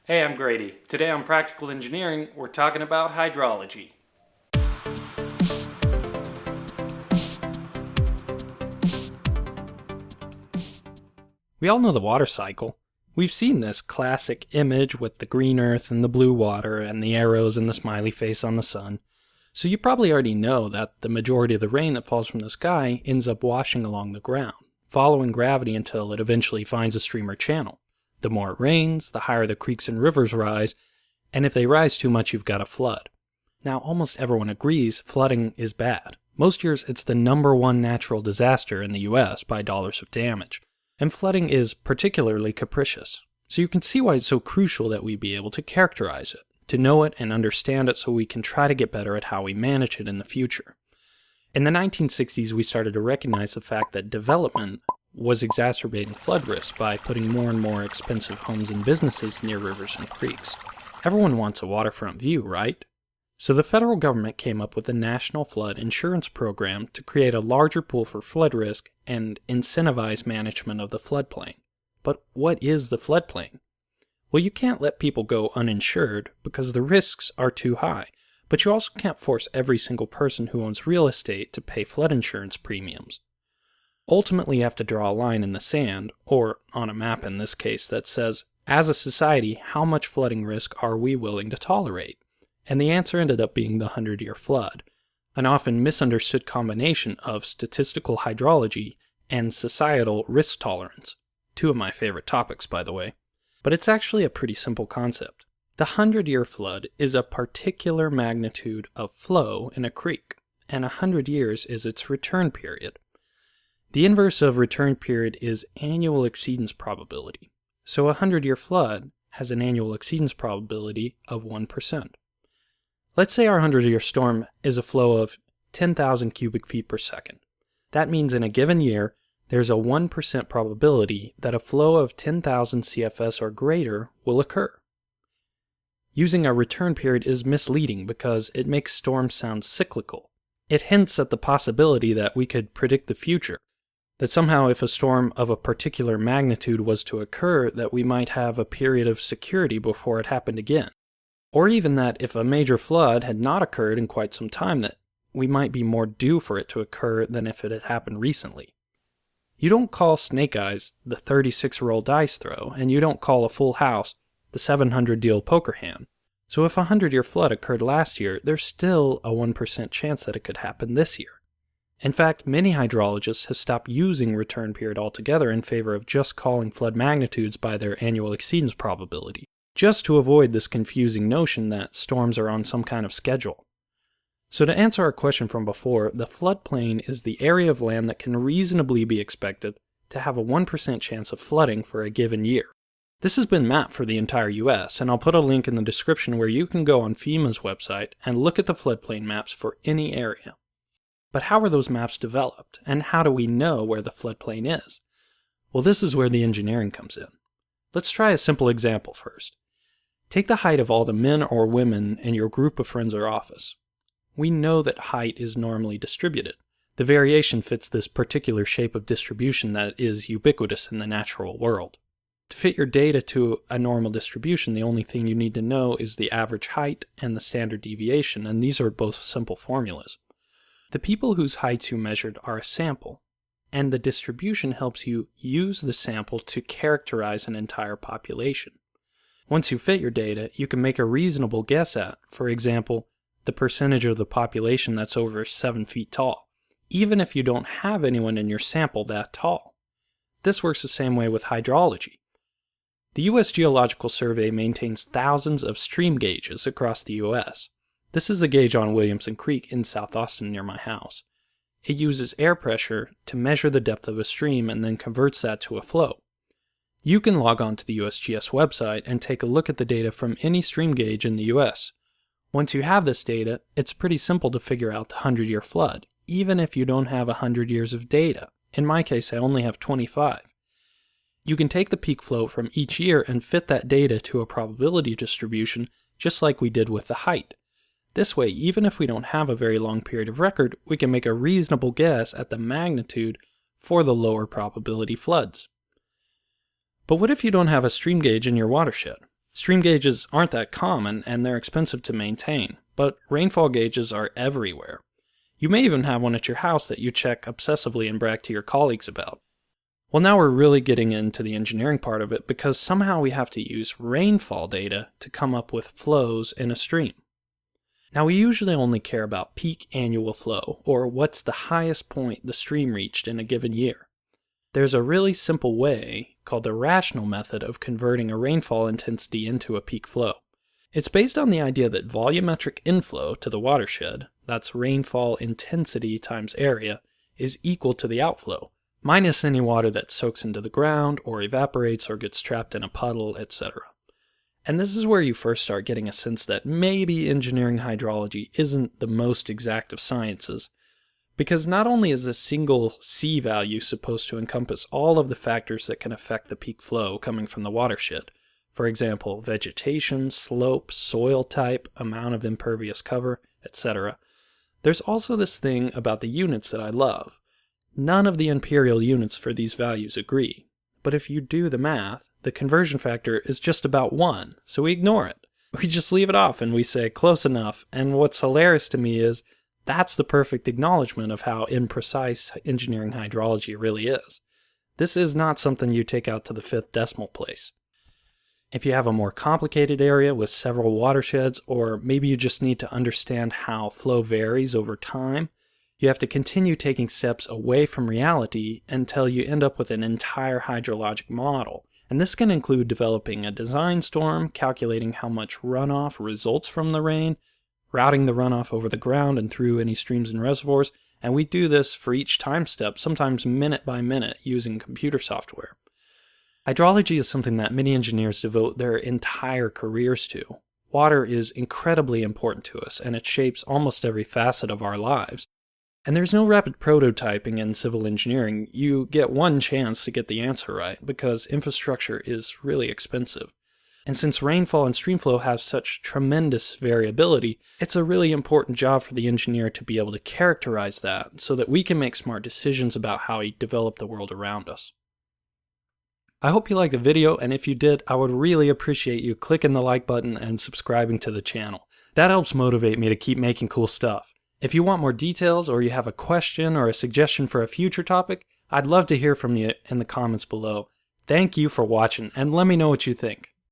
Hey, I'm Grady. Today on Practical Engineering, we're talking about hydrology. We all know the water cycle. We've seen this classic image with the green earth and the blue water and the arrows and the smiley face on the sun. So you probably already know that the majority of the rain that falls from the sky ends up washing along the ground, following gravity until it eventually finds a stream or channel. The more it rains, the higher the creeks and rivers rise, and if they rise too much, you've got a flood. Now, almost everyone agrees flooding is bad. Most years, it's the #1 natural disaster in the US by dollars of damage. And flooding is particularly capricious. So you can see why it's so crucial that we be able to characterize it, to know it and understand it so we can try to get better at how we manage it in the future. In the 1960s, we started to recognize the fact that development was exacerbating flood risk by putting more and more expensive homes and businesses near rivers and creeks. Everyone wants a waterfront view, right? So the federal government came up with a national flood insurance program to create a larger pool for flood risk and incentivize management of the floodplain. But what is the floodplain? Well, you can't let people go uninsured because the risks are too high, but you also can't force every single person who owns real estate to pay flood insurance premiums. Ultimately, you have to draw a line in the sand, or on a map in this case, that says, as a society, how much flooding risk are we willing to tolerate? And the answer ended up being the 100-year flood, an often misunderstood combination of statistical hydrology and societal risk tolerance. Two of my favorite topics, by the way. But it's actually a pretty simple concept. The 100-year flood is a particular magnitude of flow in a creek, and 100 years is its return period. The inverse of return period is annual exceedance probability. So a 100-year flood has an annual exceedance probability of 1%. Let's say our 100-year storm is a flow of 10,000 cubic feet per second. That means in a given year, there's a 1% probability that a flow of 10,000 CFS or greater will occur. Using a return period is misleading because it makes storms sound cyclical. It hints at the possibility that we could predict the future, that somehow if a storm of a particular magnitude was to occur, that we might have a period of security before it happened again. Or even that if a major flood had not occurred in quite some time, that we might be more due for it to occur than if it had happened recently. You don't call snake eyes the 36-roll dice throw, and you don't call a full house the 700-deal poker hand. So if a 100-year flood occurred last year, there's still a 1% chance that it could happen this year. In fact, many hydrologists have stopped using return period altogether in favor of just calling flood magnitudes by their annual exceedance probability, just to avoid this confusing notion that storms are on some kind of schedule. So to answer our question from before, the floodplain is the area of land that can reasonably be expected to have a 1% chance of flooding for a given year. This has been mapped for the entire US, and I'll put a link in the description where you can go on FEMA's website and look at the floodplain maps for any area. But how are those maps developed, and how do we know where the floodplain is? Well, this is where the engineering comes in. Let's try a simple example first. Take the height of all the men or women in your group of friends or office. We know that height is normally distributed. The variation fits this particular shape of distribution that is ubiquitous in the natural world. To fit your data to a normal distribution, the only thing you need to know is the average height and the standard deviation, and these are both simple formulas. The people whose heights you measured are a sample, and the distribution helps you use the sample to characterize an entire population. Once you fit your data, you can make a reasonable guess at, for example, the percentage of the population that's over 7 feet tall, even if you don't have anyone in your sample that tall. This works the same way with hydrology. The U.S. Geological Survey maintains thousands of stream gauges across the U.S. This is a gauge on Williamson Creek in South Austin near my house. It uses air pressure to measure the depth of a stream and then converts that to a flow. You can log on to the USGS website and take a look at the data from any stream gauge in the US. Once you have this data, it's pretty simple to figure out the 100-year flood, even if you don't have 100 years of data. In my case, I only have 25. You can take the peak flow from each year and fit that data to a probability distribution, just like we did with the height. This way, even if we don't have a very long period of record, we can make a reasonable guess at the magnitude for the lower probability floods. But what if you don't have a stream gauge in your watershed? Stream gauges aren't that common and they're expensive to maintain, but rainfall gauges are everywhere. You may even have one at your house that you check obsessively and brag to your colleagues about. Well, now we're really getting into the engineering part of it because somehow we have to use rainfall data to come up with flows in a stream. Now, we usually only care about peak annual flow, or what's the highest point the stream reached in a given year. There's a really simple way, called the rational method, of converting a rainfall intensity into a peak flow. It's based on the idea that volumetric inflow to the watershed, that's rainfall intensity times area, is equal to the outflow, minus any water that soaks into the ground, or evaporates, or gets trapped in a puddle, etc. And this is where you first start getting a sense that maybe engineering hydrology isn't the most exact of sciences, because not only is a single C value supposed to encompass all of the factors that can affect the peak flow coming from the watershed, for example, vegetation, slope, soil type, amount of impervious cover, etc. There's also this thing about the units that I love. None of the imperial units for these values agree, but if you do the math, the conversion factor is just about 1, so we ignore it. We just leave it off and we say close enough, and what's hilarious to me is that's the perfect acknowledgement of how imprecise engineering hydrology really is. This is not something you take out to the 5th decimal place. If you have a more complicated area with several watersheds, or maybe you just need to understand how flow varies over time, you have to continue taking steps away from reality until you end up with an entire hydrologic model. And this can include developing a design storm, calculating how much runoff results from the rain, routing the runoff over the ground and through any streams and reservoirs, and we do this for each time step, sometimes minute by minute, using computer software. Hydrology is something that many engineers devote their entire careers to. Water is incredibly important to us, and it shapes almost every facet of our lives. And there's no rapid prototyping in civil engineering. You get one chance to get the answer right, because infrastructure is really expensive. And since rainfall and streamflow have such tremendous variability, it's a really important job for the engineer to be able to characterize that so that we can make smart decisions about how we develop the world around us. I hope you liked the video, and if you did, I would really appreciate you clicking the like button and subscribing to the channel. That helps motivate me to keep making cool stuff. If you want more details, or you have a question or a suggestion for a future topic, I'd love to hear from you in the comments below. Thank you for watching, and let me know what you think.